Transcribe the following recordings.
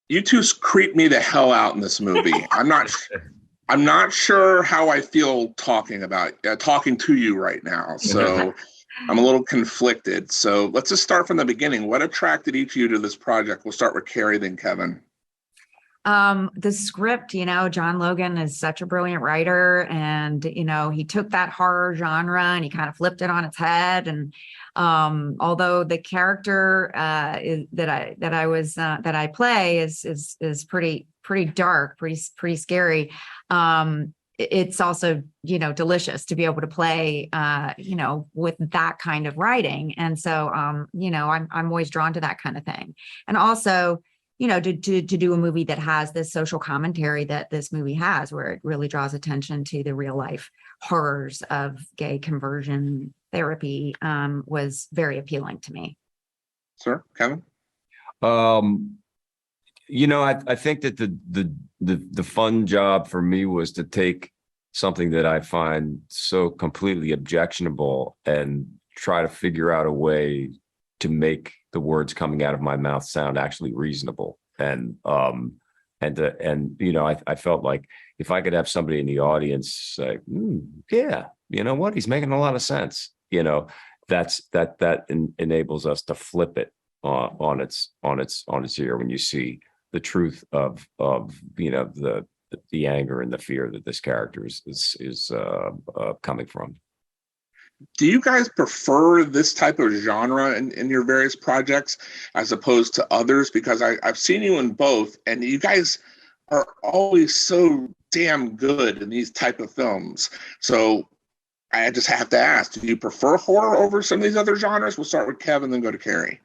You two creep me the hell out in this movie. I'm not sure how I feel talking to you right now. So I'm a little conflicted. So let's just start from the beginning. What attracted each of you to this project? We'll start with Carrie, then Kevin. The script, John Logan is such a brilliant writer, and he took that horror genre and he kind of flipped it on its head. And although the character that I play is pretty dark, pretty scary, it's also delicious to be able to play with that kind of writing. And so I'm always drawn to that kind of thing. And also to do a movie that has this social commentary that this movie has, where it really draws attention to the real life horrors of gay conversion therapy, was very appealing to me. Sir, Kevin? I think that the fun job for me was to take something that I find so completely objectionable and try to figure out a way to make the words coming out of my mouth sound actually reasonable. And I felt like if I could have somebody in the audience say, yeah, you know what, he's making a lot of sense. That enables us to flip it on its ear when you see the truth of the anger and the fear that this character is coming from. Do you guys prefer this type of genre in your various projects as opposed to others? Because I've seen you in both, and you guys are always so damn good in these type of films. So I just have to ask, do you prefer horror over some of these other genres? We'll start with Kevin, then go to Carrie.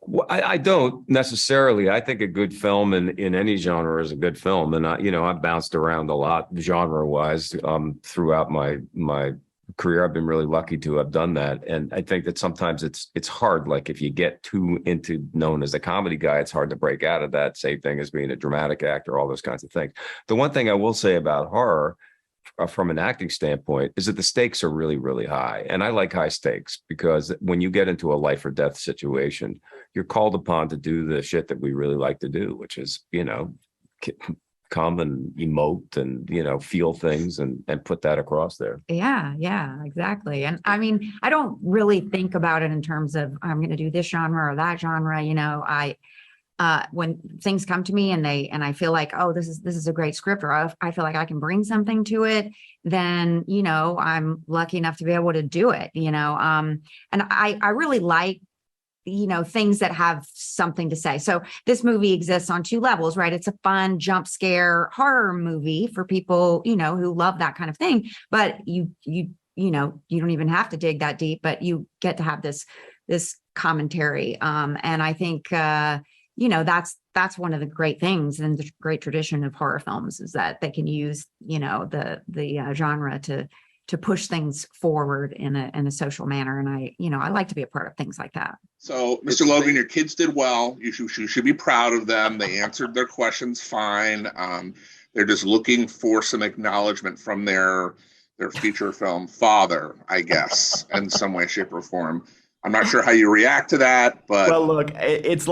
Well, I don't necessarily. I think a good film in any genre is a good film. And I've bounced around a lot genre-wise throughout my career. I've been really lucky to have done that. And I think that sometimes it's hard. Like if you get too into known as a comedy guy, it's hard to break out of that. Same thing as being a dramatic actor, all those kinds of things. The one thing I will say about horror from an acting standpoint is that the stakes are really, really high. And I like high stakes because when you get into a life or death situation, you're called upon to do the shit that we really like to do, which is, come and emote and, feel things and put that across there. Yeah, exactly. And I mean, I don't really think about it in terms of I'm going to do this genre or that genre. When things come to me and I feel like, oh, this is a great script, or I feel like I can bring something to it, then, I'm lucky enough to be able to do it, and I really like, things that have something to say. So this movie exists on two levels, right? It's a fun jump scare horror movie for people, who love that kind of thing, but you don't even have to dig that deep, but you get to have this commentary. And I think, that's one of the great things and the great tradition of horror films is that they can use, the genre to push things forward in a social manner. And I like to be a part of things like that. So, Mr. Logan, your kids did well. You should be proud of them. They answered their questions fine. They're just looking for some acknowledgement from their feature film father, I guess, in some way, shape, or form. I'm not sure how you react to that, but well, look, it's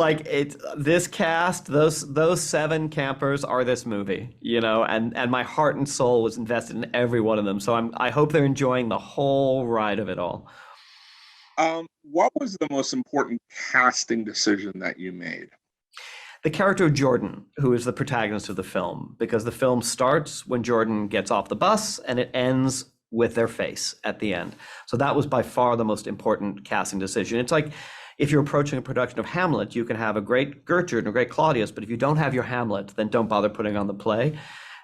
this cast, those 7 campers are this movie, and my heart and soul was invested in every one of them. So I hope they're enjoying the whole ride of it all. What was the most important casting decision that you made? The character of Jordan, who is the protagonist of the film, because the film starts when Jordan gets off the bus and it ends with their face at the end. So that was by far the most important casting decision. It's like if you're approaching a production of Hamlet, you can have a great Gertrude and a great Claudius, but if you don't have your Hamlet, then don't bother putting on the play.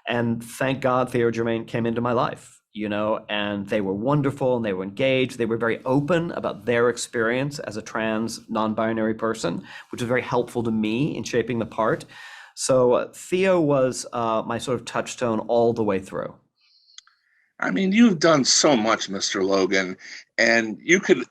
And thank God Theo Germaine came into my life, and they were wonderful and they were engaged. They were very open about their experience as a trans non-binary person, which was very helpful to me in shaping the part. So Theo was my sort of touchstone all the way through. I mean, you've done so much, Mr. Logan, and you could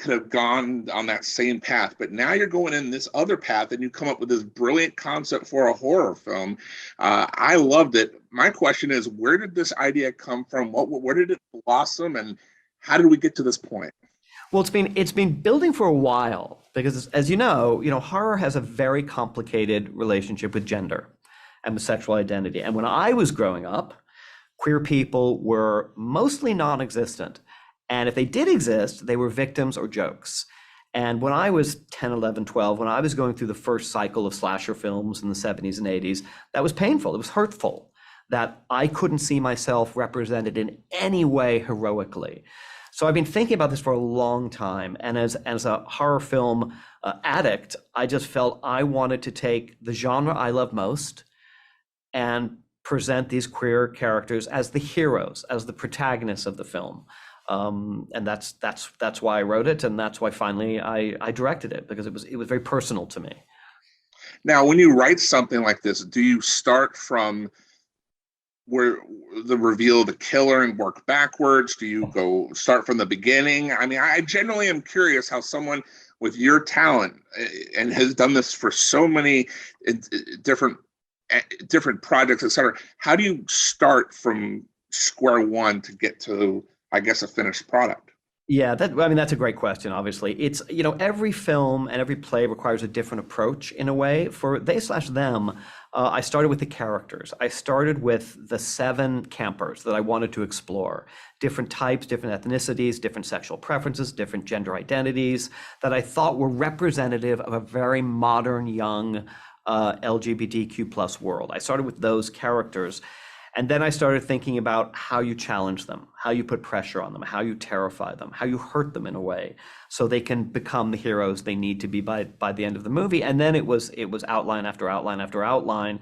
have gone on that same path, but now you're going in this other path and you come up with this brilliant concept for a horror film. I loved it. My question is, where did this idea come from? Where did it blossom, and how did we get to this point? Well, it's been building for a while. because as you know, horror has a very complicated relationship with gender and with sexual identity. And when I was growing up, queer people were mostly non-existent. And if they did exist, they were victims or jokes. And when I was 10, 11, 12, when I was going through the first cycle of slasher films in the 70s and 80s, that was painful. It was hurtful that I couldn't see myself represented in any way heroically. So I've been thinking about this for a long time. And as a horror film addict, I just felt I wanted to take the genre I love most and present these queer characters as the heroes, as the protagonists of the film. And that's why I wrote it, and that's why finally I directed it, because it was very personal to me. Now, when you write something like this, do you start from where the reveal of the killer and work backwards? Do you go start from the beginning? I mean, I generally am curious how someone with your talent and has done this for so many different projects, et cetera, how do you start from square one to get to, I guess, a finished product? Yeah, that's a great question. Obviously, it's, every film and every play requires a different approach in a way. For They/Them, I started with the characters. I started with the 7 campers that I wanted to explore. Different types, different ethnicities, different sexual preferences, different gender identities that I thought were representative of a very modern, young LGBTQ plus world. I started with those characters. And then I started thinking about how you challenge them, how you put pressure on them, how you terrify them, how you hurt them in a way so they can become the heroes they need to be by the end of the movie. And then it was outline after outline after outline,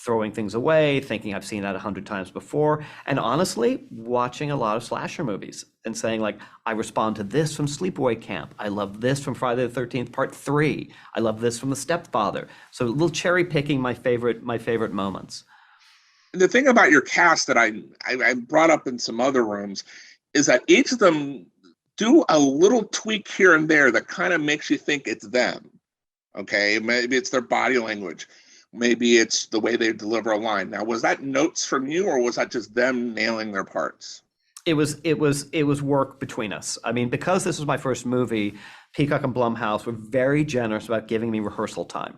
throwing things away, thinking I've seen that 100 times before. And honestly, watching a lot of slasher movies and saying, like, I respond to this from Sleepaway Camp. I love this from Friday the 13th Part 3. I love this from The Stepfather. So a little cherry picking my favorite moments. The thing about your cast that I brought up in some other rooms is that each of them do a little tweak here and there that kind of makes you think it's them. Okay, maybe it's their body language, maybe it's the way they deliver a line. Now, was that notes from you, or was that just them nailing their parts? It was work between us. I mean, because this was my first movie, Peacock and Blumhouse were very generous about giving me rehearsal time.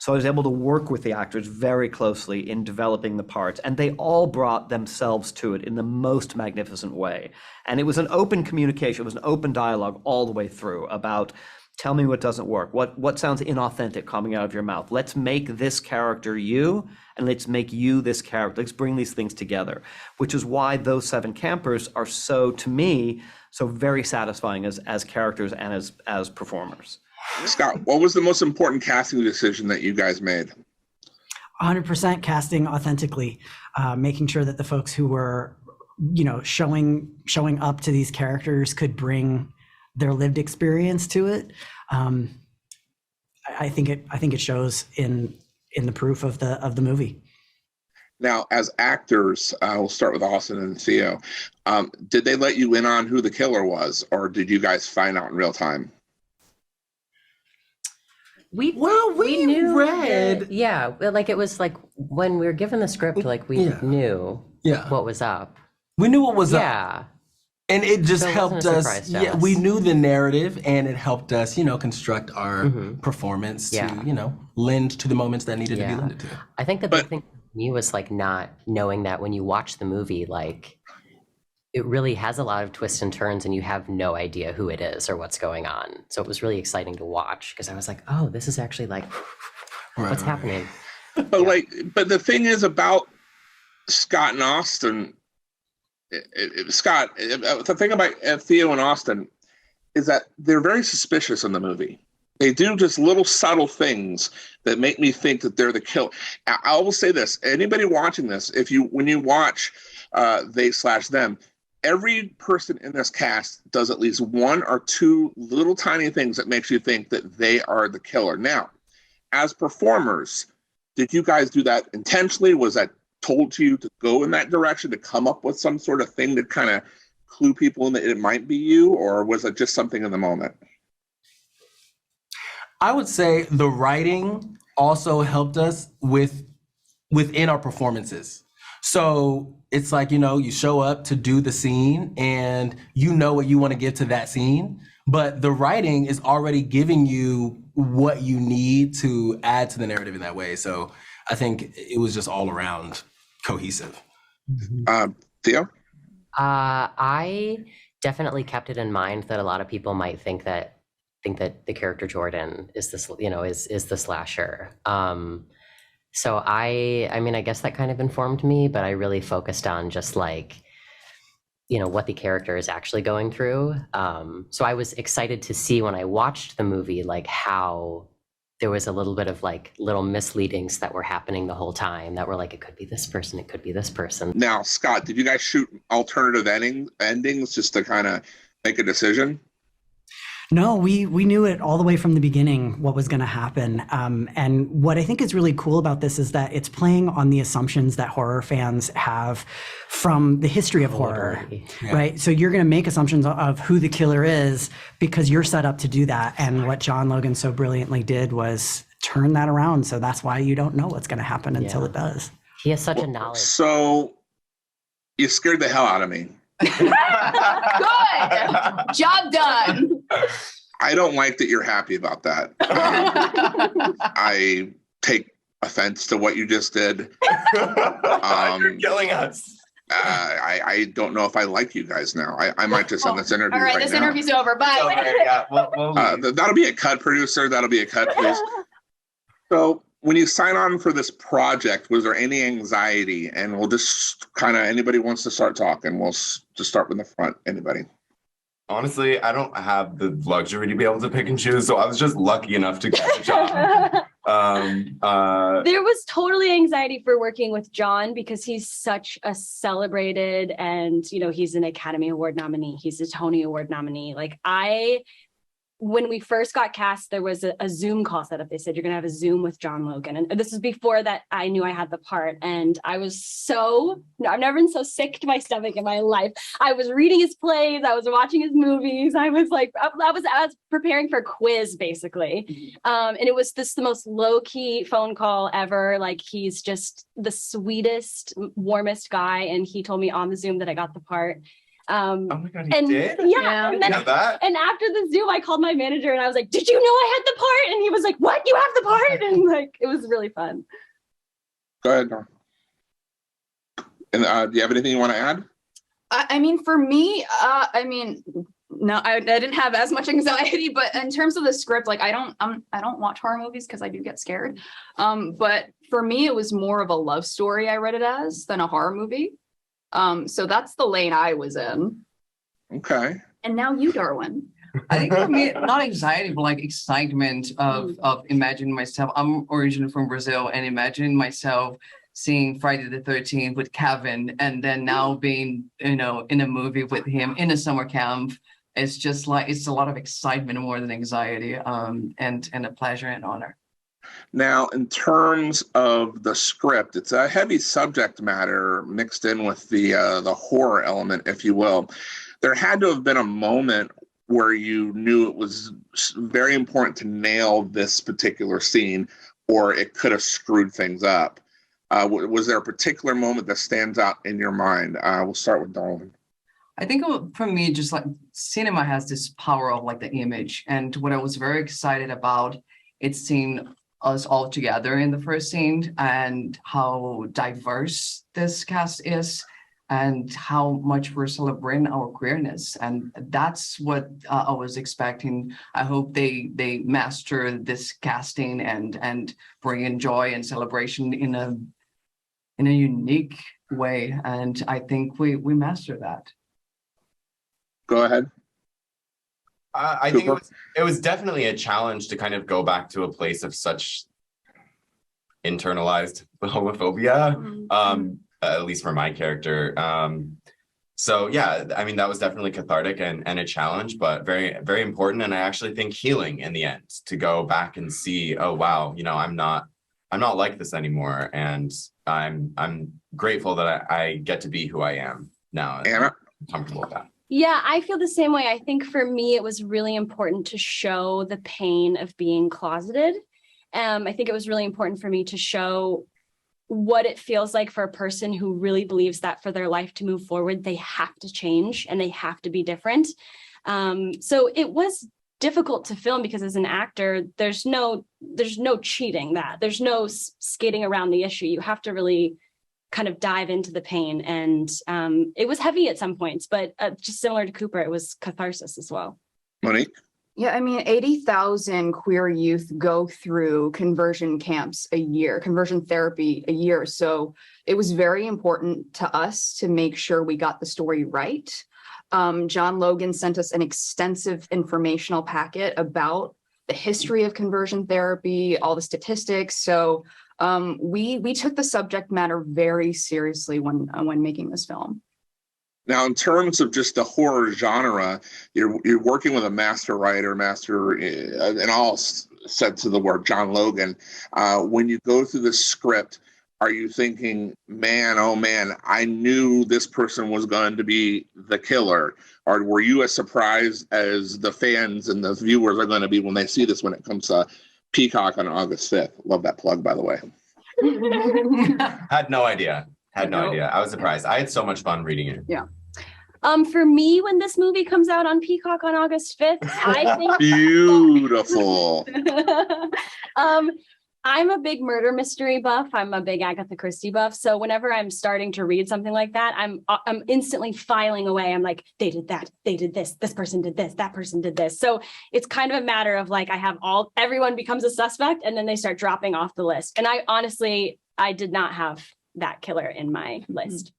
So I was able to work with the actors very closely in developing the parts, and they all brought themselves to it in the most magnificent way. And it was an open communication, it was an open dialogue all the way through about, tell me what doesn't work, what sounds inauthentic coming out of your mouth. Let's make this character you, and let's make you this character. Let's bring these things together, which is why those 7 campers are so, to me, so very satisfying as characters and as performers. Scott, what was the most important casting decision that you guys made? 100% casting authentically, making sure that the folks who were, showing up to these characters could bring their lived experience to it. I think it shows in the proof of the movie. Now, as actors, we'll start with Austin and Theo. Did they let you in on who the killer was, or did you guys find out in real time? We read. Like it was like when we were given the script, like we knew what was up. We knew what was up. Yeah. And it just So it helped wasn't a us. surprise to Yeah, us. we knew the narrative, and it helped us, construct our performance to, lend to the moments that needed to be Yeah. lended to. I think the big thing for me was like not knowing that when you watch the movie, like it really has a lot of twists and turns and you have no idea who it is or what's going on. So it was really exciting to watch because I was like, oh, this is actually like what's happening. But but the thing is about Scott and Austin, the thing about Theo and Austin is that they're very suspicious in the movie. They do just little subtle things that make me think that they're the killer. I will say this: anybody watching this, when you watch They/Them, every person in this cast does at least 1 or 2 little tiny things that makes you think that they are the killer. Now, as performers, did you guys do that intentionally? Was that told to you to go in that direction, to come up with some sort of thing to kind of clue people in that it might be you, or was it just something in the moment? I would say the writing also helped us within our performances. So it's like, you show up to do the scene and you know what you want to give to that scene, but the writing is already giving you what you need to add to the narrative in that way. So I think it was just all around cohesive. Theo? I definitely kept it in mind that a lot of people might think that the character Jordan is this, is the slasher. So I mean, I guess that kind of informed me, but I really focused on just like, what the character is actually going through. So I was excited to see when I watched the movie, like how there was a little bit of like little misleadings that were happening the whole time that were like, it could be this person, it could be this person. Now, Scott, did you guys shoot alternative endings just to kind of make a decision? No, we knew it all the way from the beginning what was going to happen. And what I think is really cool about this is that it's playing on the assumptions that horror fans have from the history of horror, right? So you're going to make assumptions of who the killer is because you're set up to do that. And what John Logan so brilliantly did was turn that around. So that's why you don't know what's going to happen until it does. He has such a knowledge. So you scared the hell out of me. Good. Job done. I don't like that you're happy about that. I take offense to what you just did. You're killing us. I don't know if I like you guys now. I might just end this interview. All right, this interview's over. Bye. That'll be a cut, producer. That'll be a cut, please. So when you sign on for this project, was there any anxiety? And we'll just kind of, anybody wants to start talking, we'll just start from the front. Anybody? Honestly, I don't have the luxury to be able to pick and choose, so I was just lucky enough to get the job. There was totally anxiety for working with John because he's such a celebrated and, he's an Academy Award nominee. He's a Tony Award nominee. When we first got cast, there was a Zoom call set up. They said, you're going to have a Zoom with John Logan. And this is before that I knew I had the part. And I was I've never been so sick to my stomach in my life. I was reading his plays. I was watching his movies. I was preparing for a quiz, basically. And it was the most low key phone call ever. Like, he's just the sweetest, warmest guy. And he told me on the Zoom that I got the part. Oh my God, he did? Yeah. And, then, and after the Zoom, I called my manager and I was like, did you know I had the part? And he was like, what? You have the part? And it was really fun. Go ahead, Norm. And do you have anything you want to add? I mean, for me, no, I didn't have as much anxiety, but in terms of the script, I don't watch horror movies because I do get scared. But for me, it was more of a love story. I read it as than a horror movie. So that's the lane I was in. Okay. And now you, Darwin. I think for me, not anxiety, but excitement of imagining myself. I'm originally from Brazil, and imagining myself seeing Friday the 13th with Kevin, and then now being, in a movie with him in a summer camp. It's just it's a lot of excitement more than anxiety, and a pleasure and honor. Now, in terms of the script, it's a heavy subject matter mixed in with the horror element, if you will. There had to have been a moment where you knew it was very important to nail this particular scene, or it could have screwed things up. Was there a particular moment that stands out in your mind? We'll start with Darwin. I think for me, just cinema has this power of the image, and what I was very excited about, it's seeing us all together in the first scene and how diverse this cast is and how much we're celebrating our queerness. And that's what I was expecting. I hope they master this casting and bring in joy and celebration in a unique way. And I think we master that. Go ahead. I think it was definitely a challenge to kind of go back to a place of such internalized homophobia, at least for my character. So yeah, I mean, that was definitely cathartic and a challenge, but very, very important. And I actually think healing in the end to go back and see, oh wow, I'm not like this anymore, and I'm grateful that I get to be who I am now. Anna? I'm comfortable with that. Yeah, I feel the same way. I think for me, it was really important to show the pain of being closeted. I think it was really important for me to show what it feels like for a person who really believes that for their life to move forward, they have to change and they have to be different. So it was difficult to film because as an actor, there's no cheating that. There's no skating around the issue. You have to really kind of dive into the pain. And it was heavy at some points, but just similar to Cooper, it was catharsis as well. Monique? Yeah, I mean, 80,000 queer youth go through conversion camps a year, conversion therapy a year. So it was very important to us to make sure we got the story right. John Logan sent us an extensive informational packet about the history of conversion therapy, all the statistics. So we took the subject matter very seriously when making this film. Now, in terms of just the horror genre, you're working with a master writer, and all said to the word John Logan. When you go through the script, are you thinking, man, oh man, I knew this person was going to be the killer? Or were you as surprised as the fans and the viewers are going to be when they see this when it comes to Peacock on August 5th? Love that plug, by the way. Had no idea. I was surprised. I had so much fun reading it. Yeah. For me, when this movie comes out on Peacock on August 5th, I think Beautiful. I'm a big murder mystery buff. I'm a big Agatha Christie buff. So whenever I'm starting to read something like that, I'm instantly filing away. I'm like, they did that, they did this person did this, that person did this. So it's kind of a matter of like, everyone becomes a suspect and then they start dropping off the list. And I did not have that killer in my list.